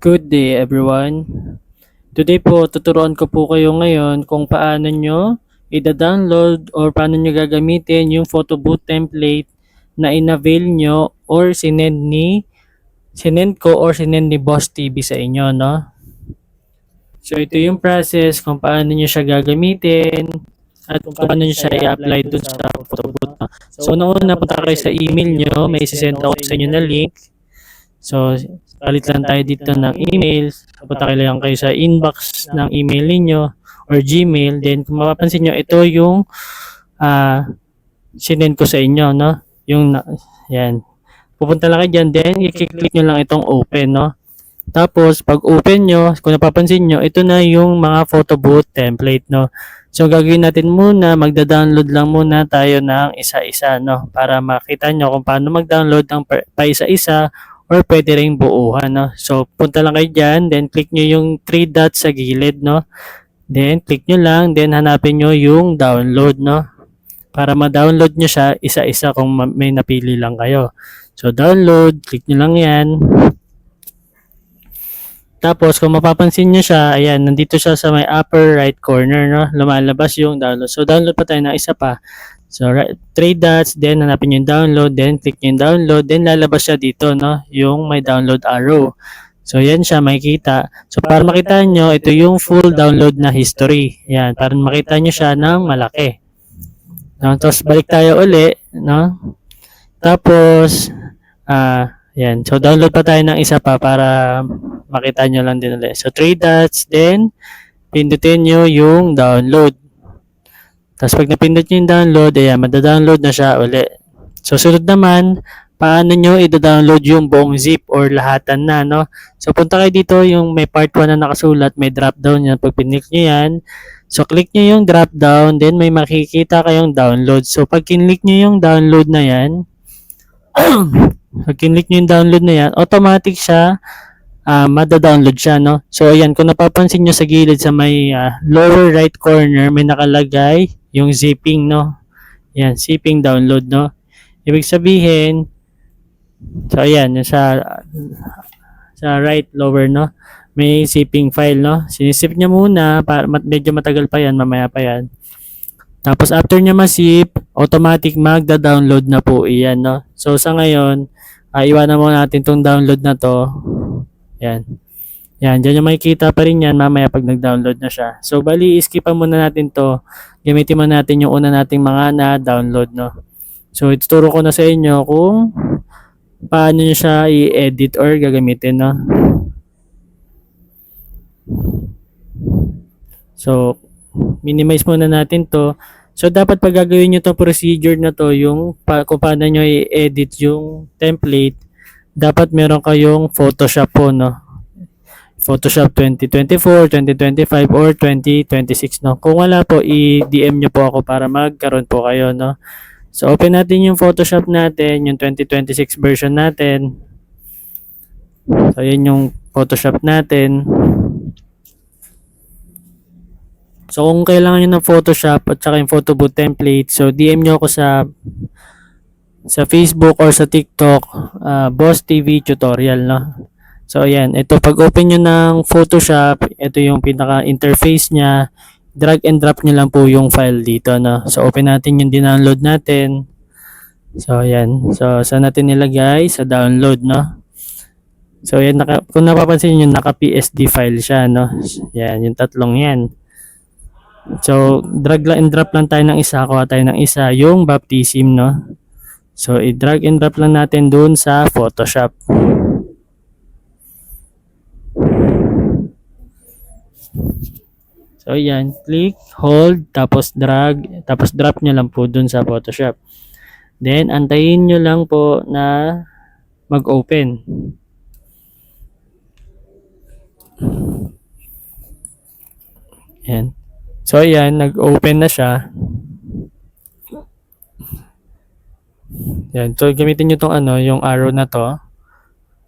Good day everyone. Today po tuturuan ko po kayo ngayon kung paano nyo i-download or paano nyo gagamitin yung photo booth template na in-avail nyo or sinend ko or sinend ni Boss TV sa inyo, no? So ito yung process kung paano nyo siya gagamitin at kung paano nyo siya i-apply dun sa photo booth, no? So una-una punta kayo sa email nyo, may isisend ako sa inyo na link. So, palit lang tayo dito ng email. Punta kayo lang kayo sa inbox ng email ninyo or Gmail. Then, kung mapapansin nyo, ito yung sinend ko sa inyo, no? Yan. Pupunta lang kayo dyan. Then, i-click nyo lang itong open, no? Tapos, pag open nyo, kung napapansin nyo, ito na yung mga photo booth template, no? So, gagawin natin muna, magda-download lang muna tayo ng isa-isa, no? Para makita nyo kung paano mag-download ng pa isa-isa or pwede ring buuhan, no? So, punta lang kayo dyan, then click nyo yung 3 dots sa gilid, no? Then, click nyo lang, then hanapin nyo yung download, no? Para ma-download nyo siya isa-isa kung may napili lang kayo. So, download, click nyo lang yan. Tapos, kung mapapansin nyo siya, ayan, nandito siya sa may upper right corner, no? Lumalabas yung download. So, download pa tayo ng isa pa. So, 3 dots, then hanapin yung download, then click yung download, then lalabas siya dito, no? Yung may download arrow. So, yan siya, makikita. So, para makita nyo, ito yung full download na history. Yan, para makita nyo siya ng malaki. No? Tapos, balik tayo uli, no? Tapos, yan. So, download pa tayo ng isa pa para makita nyo lang din ulit. So, 3 dots, then, pindutin nyo yung download. Tapos pag napindot nyo yung download, ayan, madadownload na siya uli. So, sunod naman, paano nyo i-download yung buong zip or lahatan na, no? So, punta kayo dito, yung may part 1 na nakasulat, may drop down yan. Pag pinlik nyo yan, so, click nyo yung drop down, then may makikita kayong download. So, pag kinlik nyo yung download na yan, pag kinlik nyo yung download na yan, automatic siya, mada-download siya, no? So, ayan, kung napapansin nyo sa gilid sa may lower right corner, may nakalagay yung zipping, no? Yan, zipping download, no? Ibig sabihin, so ayan, sa right lower, no? May zipping file, no? Sinisip niya muna, para medyo matagal pa yan, mamaya pa yan. Tapos after niya ma-zip, automatic magda-download na po iyan, no? So sa ngayon, iwanan muna natin tong download na to. Yan. Yan, dyan yung makikita pa rin yan mamaya pag nag-download na siya. So, bali, iskipan muna natin to. Gamitin muna natin yung una nating mga na-download, no? So, ituturo ko na sa inyo kung paano nyo siya i-edit or gagamitin, no? So, minimize muna natin to. So, dapat pag gagawin nyo to procedure na to, yung kung paano nyo i-edit yung template, dapat meron kayong Photoshop po, no? Photoshop 2024, 2025, or 2026, no? Kung wala po, i-DM nyo po ako para magkaroon po kayo, no? So, open natin yung Photoshop natin, yung 2026 version natin. So, yun yung Photoshop natin. So, kung kailangan nyo ng Photoshop at saka yung photo booth template, so DM nyo ako sa Facebook or sa TikTok, Boss TV Tutorial, no? So, ayan. Ito, pag open nyo ng Photoshop, ito yung pinaka-interface niya. Drag and drop nyo lang po yung file dito, no? So, open natin yung dinownload natin. So, ayan. So, saan natin nilagay? Sa download, no? So, ayan. Kung napapansin nyo, naka-PSD file siya, no? Ayan, yung tatlong yan. So, drag and drop lang tayo ng isa. Kuha tayo ng isa. Yung baptism, no? So, i-drag and drop lang natin dun sa Photoshop. So, yan. Click, hold, tapos drag, tapos drop nyo lang po dun sa Photoshop. Then, antayin nyo lang po na mag-open. Yan. So, yan. Nag-open na siya. Yan. So, gamitin nyo tong yung arrow na to.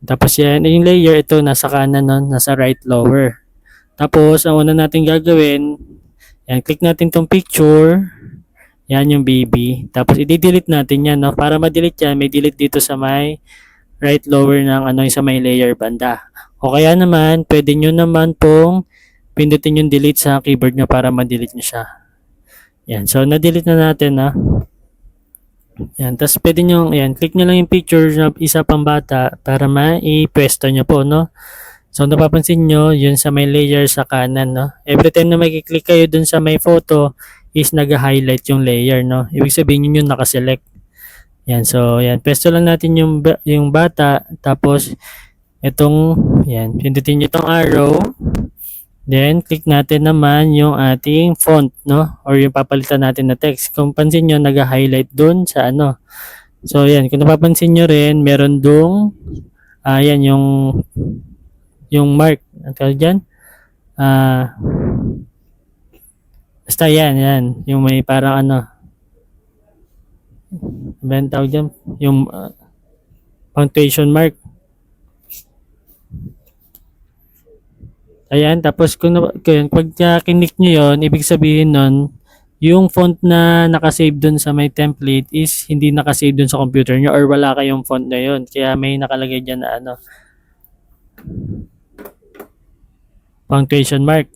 Tapos, yan. Yung layer, ito, nasa kanan, no? Nasa right lower. Tapos, ang una natin gagawin, yan, click natin tong picture. Yan yung baby. Tapos, i-delete natin yan, no? Para ma-delete yan, may delete dito sa may right lower ng yung sa may layer banda. O kaya naman, pwede nyo naman pong pindutin yung delete sa keyboard nyo para ma-delete nyo siya. Yan. So, na-delete na natin, ha. Yan. Tapos, pwede nyo, yan, click nyo lang yung picture ng isa pang bata para ma-i-pwesto nyo po, no. So, napapansin nyo, yun sa may layer sa kanan, no. Every time na mag-click kayo dun sa may photo, is nag-highlight yung layer, no. Ibig sabihin yun yung nakaselect. Yan. So, yan. Pwesto lang natin yung bata. Tapos, itong, yan, pindutin nyo itong arrow. Then, click natin naman yung ating font, no? Or yung papalitan natin na text. Kung pansin nyo, nag-highlight dun sa ano. So, yan. Kung napapansin nyo rin, meron dong, yan, yung mark. Ang tawag dyan? Basta yan. Yung may parang ano. Ano tawag dyan? Yung punctuation mark. Ayan, tapos pag kinik nyo yun, ibig sabihin nun, yung font na nakasave dun sa may template is hindi nakasave dun sa computer nyo or wala kayong font na yun. Kaya may nakalagay dyan na ano, punctuation mark.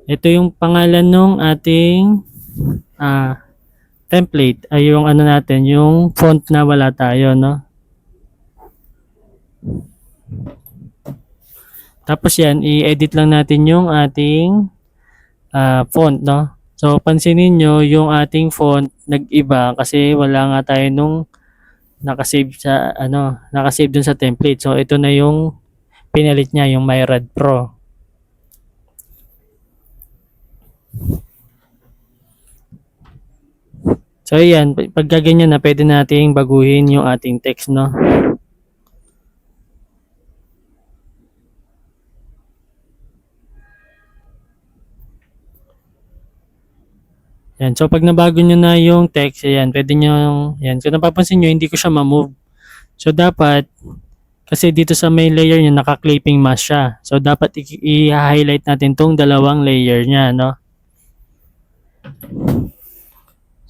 Ito yung pangalan ng ating template, ay yung ano natin, yung font na wala tayo, no? Tapos yan, i-edit lang natin yung ating font, no? So, pansinin nyo, yung ating font nag-iba kasi wala nga tayo nung nakasave sa, nakasave dun sa template. So, ito na yung pinalit niya, yung MyRad Pro. So, ayan, pag gaganyan na, pwede nating baguhin yung ating text, no? Yan. So, pag nabago nyo na yung text, ayan, pwede nyo, yan. So, napapansin nyo, hindi ko siya ma-move. So, dapat, kasi dito sa may layer niya, naka-clipping mask siya. So, dapat i-highlight natin tong dalawang layer niya, no?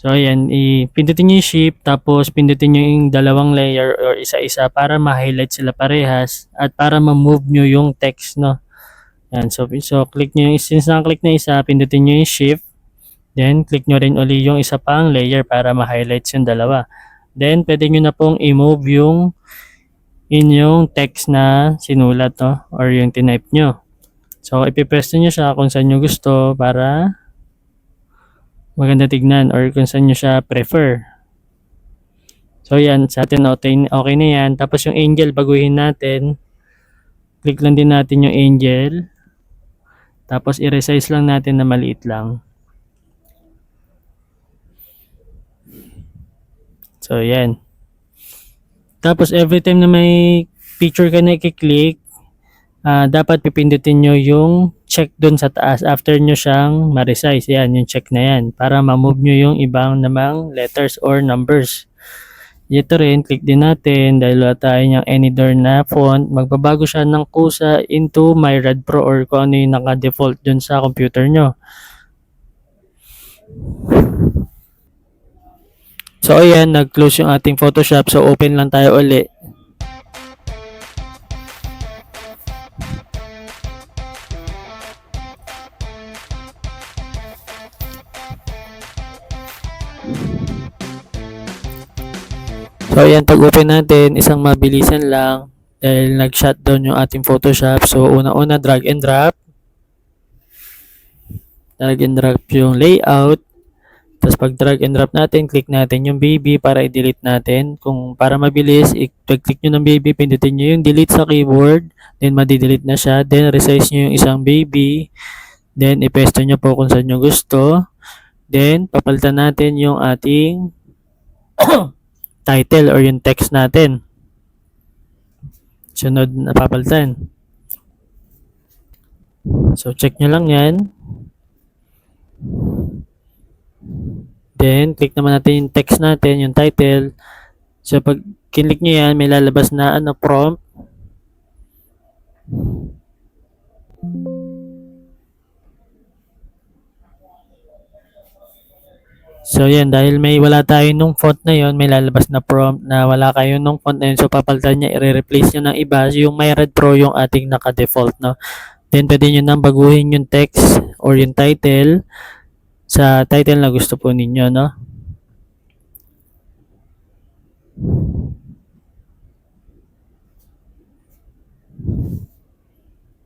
So, ayan, pindutin nyo yung shift, tapos pindutin nyo yung dalawang layer or isa-isa para ma-highlight sila parehas at para ma-move nyo yung text, no? Yan. So click nyo yung, since na-click na isa, pindutin nyo yung shift. Then, click nyo rin uli yung isa pang layer para ma-highlights yung dalawa. Then, pwede nyo na pong i-move yung inyong text na sinulat, no? Or yung tinype nyo. So, ipipresto nyo siya kung saan nyo gusto para maganda tignan or kung saan nyo siya prefer. So, yan. Sa atin, okay na yan. Tapos, yung angel, baguhin natin. Click lang din natin yung angel. Tapos, i-resize lang natin na maliit lang. So, yan. Tapos, every time na may picture ka na i-click, dapat pipindutin nyo yung check dun sa taas after nyo siyang ma-resize. Yan, yung check na yan. Para ma-move nyo yung ibang namang letters or numbers. Ito rin, click din natin dahil wala tayo niyang Anydoor na font. Magbabago siya ng kusa into MyRad Pro or kung ano yung naka-default dun sa computer nyo. So, ayan, nag-close yung ating Photoshop. So, open lang tayo uli. So, ayan, pag-open natin, isang mabilisan lang dahil nag-shutdown yung ating Photoshop. So, una-una, drag and drop. Drag and drop yung layout. Tapos pag drag and drop natin, click natin yung baby para i-delete natin. Kung para mabilis, i-click nyo ng baby, pindutin nyo yung delete sa keyboard, then madi-delete na siya. Then resize nyo yung isang baby, then ipesto nyo po kung saan nyo gusto. Then papalitan natin yung ating title or yung text natin. Sunod na papalitan. So check nyo lang yan. Then, click naman natin yung text natin, yung title. So, pag kinlik nyo yan, may lalabas na prompt. So yan, dahil may wala tayo nung font na yon, may lalabas na prompt na wala kayo nung font na yun. So papalitan niya, i-replace nyo ng iba. Yung Myred Pro yung ating naka-default, no? Then pwede nyo nang baguhin yung text or yung title sa title na gusto po ninyo, no?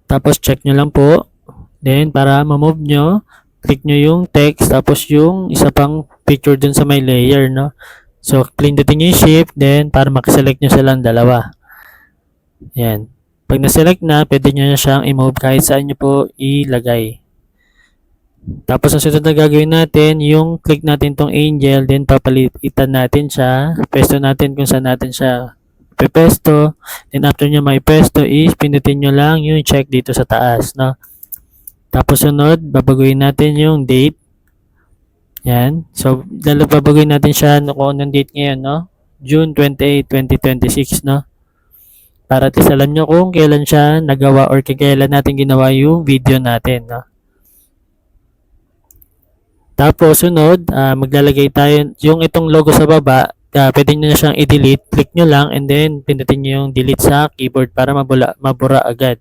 Tapos check nyo lang po. Then para ma-move nyo, click nyo yung text tapos yung isa pang picture dun sa may layer, no? So pindutin nyo yung shift, then para makaselect nyo silang dalawa. Yan. Pag na-select na, pwede nyo na siyang i-move kahit saan nyo po ilagay. Tapos ang sunod na gagawin natin, yung click natin tong angel, then papalitan natin siya, pesto natin kung saan natin siya pepesto. Then after nyo may pesto is, pindutin nyo lang yung check dito sa taas, no? Tapos sunod, babaguhin natin yung date. Yan. So, babaguhin natin siya kung anong date ngayon, no? June 28, 2026, no? Para at least alam nyo kung kailan siya nagawa or kailan natin ginawa yung video natin, no? Tapos sunod, maglalagay tayo yung itong logo sa baba, pwede nyo na siyang i-delete, click nyo lang and then pindutin nyo yung delete sa keyboard para mabura agad.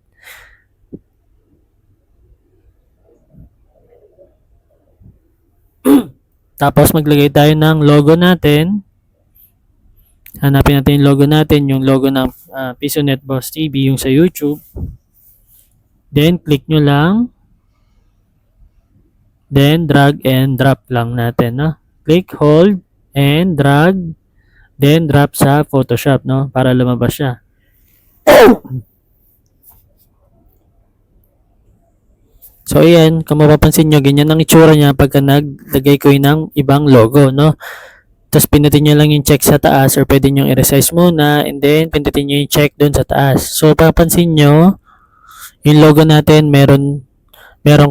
Tapos maglagay tayo ng logo natin. Hanapin natin yung logo natin, yung logo ng PisoNet Boss TV, yung sa YouTube. Then click nyo lang. Then drag and drop lang natin, no? Click, hold, and drag. Then drop sa Photoshop, no? Para lumabas siya. So ayan, kung mapapansin nyo, ganyan ang itsura niya pagka naglagay ko yun ng ibang logo, no? Tapos pindutin nyo lang yung check sa taas or pwede nyo i-resize muna and then pindutin nyo yung check dun sa taas. So papansin nyo, yung logo natin merong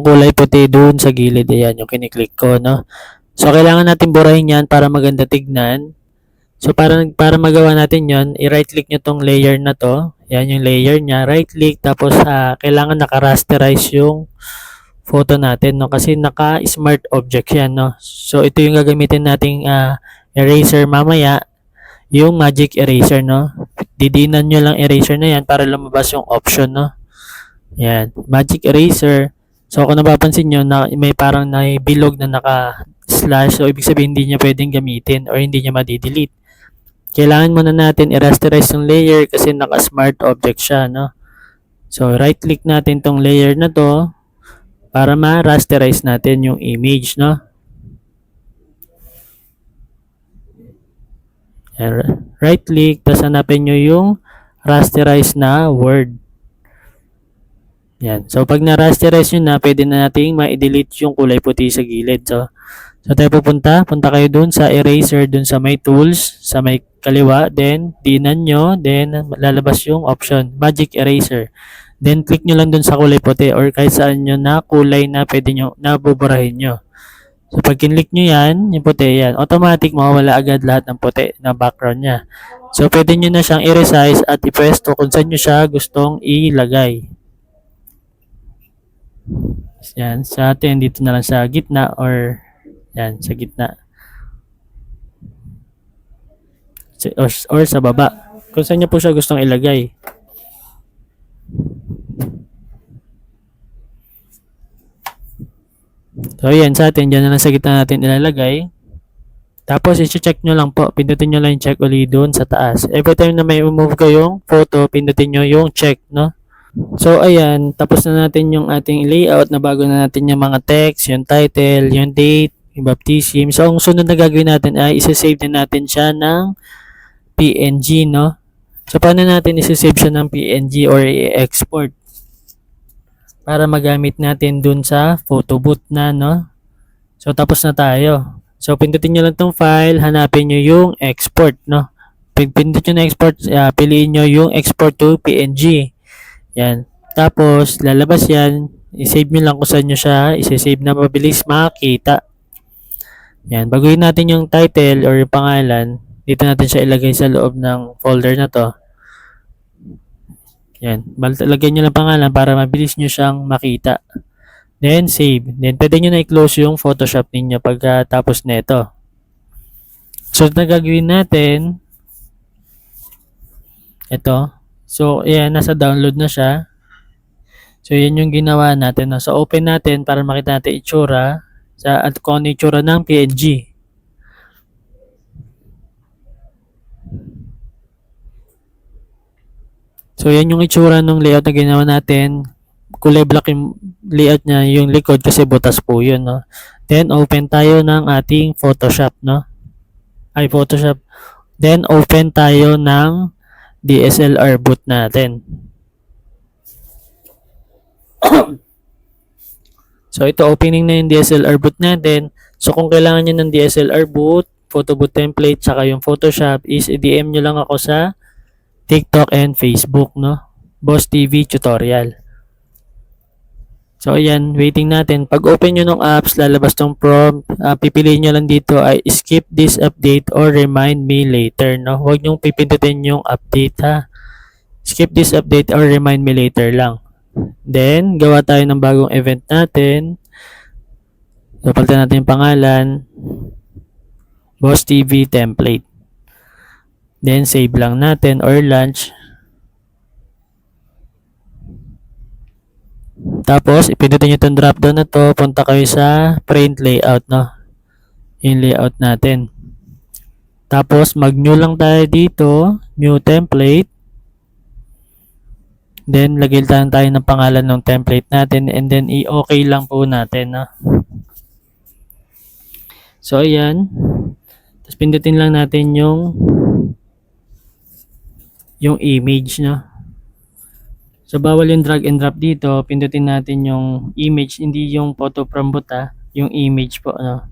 kulay puti dun sa gilid. Ayan, yung kiniklik ko, no? So kailangan natin burahin yan para maganda tignan. So para magawa natin yon, i-right click nyo tong layer na to. Yan yung layer niya. Right click tapos kailangan naka-rasterize yung photo natin, no? Kasi naka-smart object yan, no? So ito yung gagamitin nating eraser mamaya, yung magic eraser, no? Didinan nyo lang eraser na yan para lumabas yung option, no? Yan, magic eraser. So kung napapansin nyo na may parang bilog na naka-slash, so ibig sabihin hindi niya pwedeng gamitin or hindi niya ma-delete. Kailangan muna natin i-rasterize yung layer kasi naka-smart object siya, no? So right click natin tong layer na to para ma-rasterize natin yung image, no? Right click, tapos hanapin nyo yung rasterize na word. Yan. So, pag na-rasterize nyo na, pwede na nating ma-delete yung kulay puti sa gilid. So tayo punta kayo dun sa eraser, dun sa may tools, sa may kaliwa, then dinan nyo, then lalabas yung option, magic eraser. Then click nyo lang dun sa kulay puti or kahit saan nyo na kulay na pwede nyo, nabuburahin nyo. So pag kinlik nyo yan, yung puti yan, automatic mawawala agad lahat ng puti na background nya. So pwede nyo na siyang i-resize at i-pwesto kung saan nyo siya gustong ilagay. Yan, sa atin dito na lang sa gitna or yan, sa gitna. Or sa baba. Kung saan nyo po siya gustong ilagay. So yan, sa atin, dyan na lang sa gitna natin ilalagay. Tapos, i-check nyo lang po. Pindutin nyo lang yung check ulit doon sa taas. Every time na may move kayong photo, pindutin nyo yung check, no? So, ayan. Tapos na natin yung ating layout. Nabago na natin yung mga text, yung title, yung date, yung baptism. So, ang sunod na gagawin natin ay isa-save na natin siya ng PNG, no? So, paano natin isa-save siya ng PNG or i-export? Para magamit natin dun sa photo booth na, no? So, tapos na tayo. So, pindutin nyo lang tong file, hanapin nyo yung export, no? Pag pindot nyo na export, piliin nyo yung export to PNG. Yan. Tapos, lalabas yan. I-save nyo lang kung saan nyo siya. I-save na mabilis makita. Yan. Baguhin natin yung title or yung pangalan. Dito natin siya ilagay sa loob ng folder na to. Yan. Lagyan nyo lang pangalan para mabilis nyo siyang makita. Then, save. Then, pwede nyo na i-close yung Photoshop ninyo pagkatapos nito. So, na gagawin natin, ito. So, ayan, nasa download na siya. So, yan yung ginawa natin. No? So, open natin para makita natin itsura at kung ano itsura ng PNG. So, yan yung itsura ng layout na ginawa natin. Kulay black yung layout niya, yung likod kasi butas po yun. No? Then, open tayo ng ating Photoshop. No? Photoshop. Then, open tayo ng DSLR boot natin. So, ito opening na yung DSLR boot natin. So, kung kailangan nyo ng DSLR boot, photo boot template, saka yung Photoshop, is i-DM nyo lang ako sa TikTok and Facebook, no? Boss TV Tutorial. So, ayan, waiting natin. Pag open nyo ng apps, lalabas tong prompt. Pipiliin nyo lang dito ay skip this update or remind me later, no? Huwag nyo pipindutin yung update, ha? Skip this update or remind me later lang. Then, gawa tayo ng bagong event natin. So, palitan natin yung pangalan. Boss TV template. Then, save lang natin or launch. Tapos, ipindutin nyo itong drop down na to. Punta kayo sa print layout, no? Yung layout natin. Tapos, mag-new lang tayo dito. New template. Then, lagay lang tayo ng pangalan ng template natin. And then, i-okay lang po natin, no? So, ayan. Tapos, pindutin lang natin yung image, no? So, bawal yung drag and drop dito. Pindutin natin yung image, hindi yung photo from boot, yung image po, no?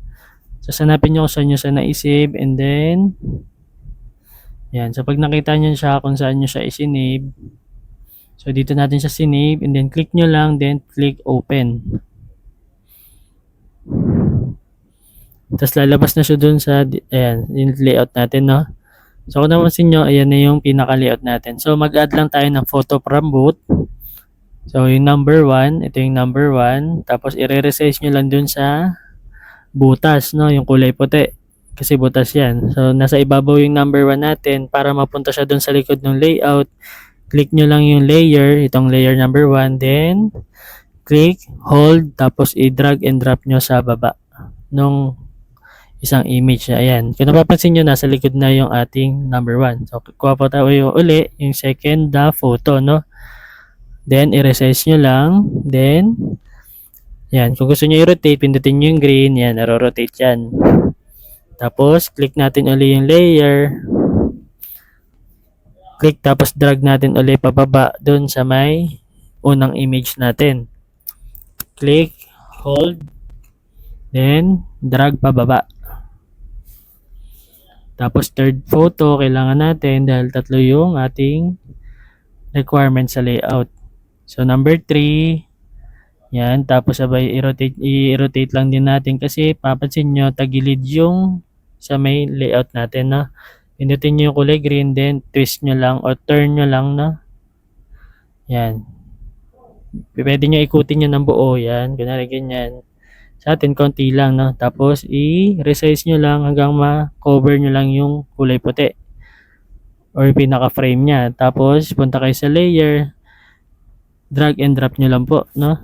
So, sanapin nyo kung saan nyo siya na-save, and then, yan. So, pag nakita nyo siya kung saan nyo siya isinave, so, dito natin siya sinave, and then, click nyo lang, then, click open. Tapos, lalabas na siya dun sa, ayan, yung layout natin, no? So, kung napansin nyo, ayan na yung pinaka-layout natin. So, mag-add lang tayo ng photo from boot. So, yung number 1, ito yung number 1. Tapos, i-resize nyo lang dun sa butas, no? Yung kulay puti. Kasi butas yan. So, nasa ibabaw yung number 1 natin. Para mapunta siya dun sa likod ng layout, click nyo lang yung layer, itong layer number 1. Then, click, hold, tapos i-drag and drop nyo sa baba nung isang image na. Ayan. Kung napapansin nyo, nasa likod na yung ating number 1. So, kuha po tayo yung uli, yung second photo, no? Then, i-resize nyo lang. Then, yan. Kung gusto nyo i-rotate, pindutin nyo yung green. Yan, naro-rotate yan. Tapos, click natin uli yung layer. Click, tapos drag natin uli pababa dun sa may unang image natin. Click, hold, then, drag pababa. Tapos third photo, kailangan natin dahil tatlo yung ating requirement sa layout. So number 3, yan. Tapos sabay i-rotate lang din natin kasi papansin nyo, tagilid yung sa may layout natin, no? Pinutin nyo yung kulay green, then twist nyo lang o turn nyo lang, no? Yan. Pwede nyo ikutin nyo ng buo, yan. Kunwari ganyan. Sa atin, konti lang, no? Tapos, i-resize nyo lang hanggang ma-cover nyo lang yung kulay puti. Or pinaka-frame nya. Tapos, punta kayo sa layer. Drag and drop nyo lang po, no?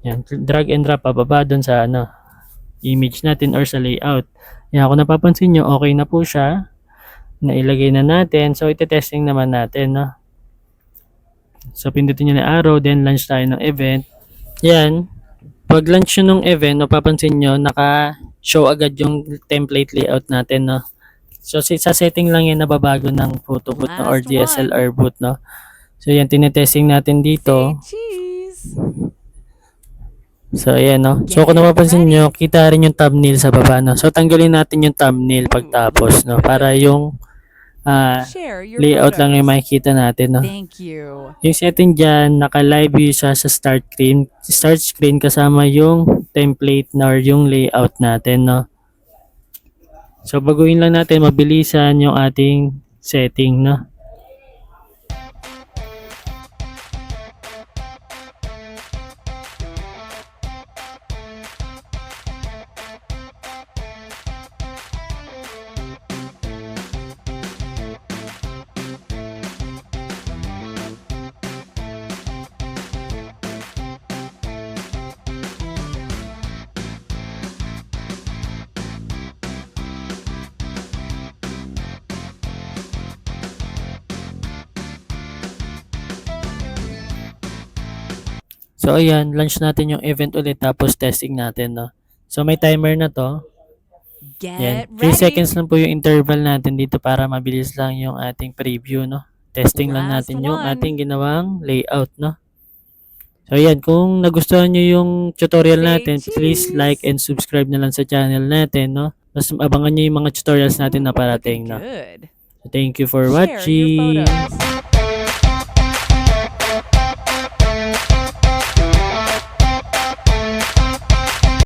Yan. Drag and drop pababa dun sa, image natin or sa layout. Yan. Kung napapansin nyo, okay na po siya. Nailagay na natin. So, ite-testing naman natin, no? So, pindutin nyo na arrow. Then, launch tayo ng event. Yan. Pag launch nyo ng event, napapansin nyo, naka-show agad yung template layout natin, no? So, sa setting lang yan nababago ng photo boot no, or DSLR boot, no? So, yan, tinetesting natin dito. So, ayan, no? So, kung napapansin nyo, kita rin yung thumbnail sa baba, no? So, tanggalin natin yung thumbnail pagtapos, no? Para yung layout lang yung makikita natin, no? Thank you. Yung setting dyan, naka-live view siya sa start screen kasama yung template na or yung layout natin, no? So, baguhin lang natin, mabilisan yung ating setting, no? So ayan, launch natin yung event ulit tapos testing natin, no. So may timer na to. Yan. Get 3 ready. seconds lang po yung interval natin dito para mabilis lang yung ating preview, no. Testing lang Last natin yung one. ating ginawang layout, no. So ayan, kung nagustuhan nyo yung tutorial Say natin, please cheese. like and subscribe na lang sa channel natin, no. Mas abangan nyo yung mga tutorials natin na parating, Looking no. good. So, thank you for Share your watching. photos.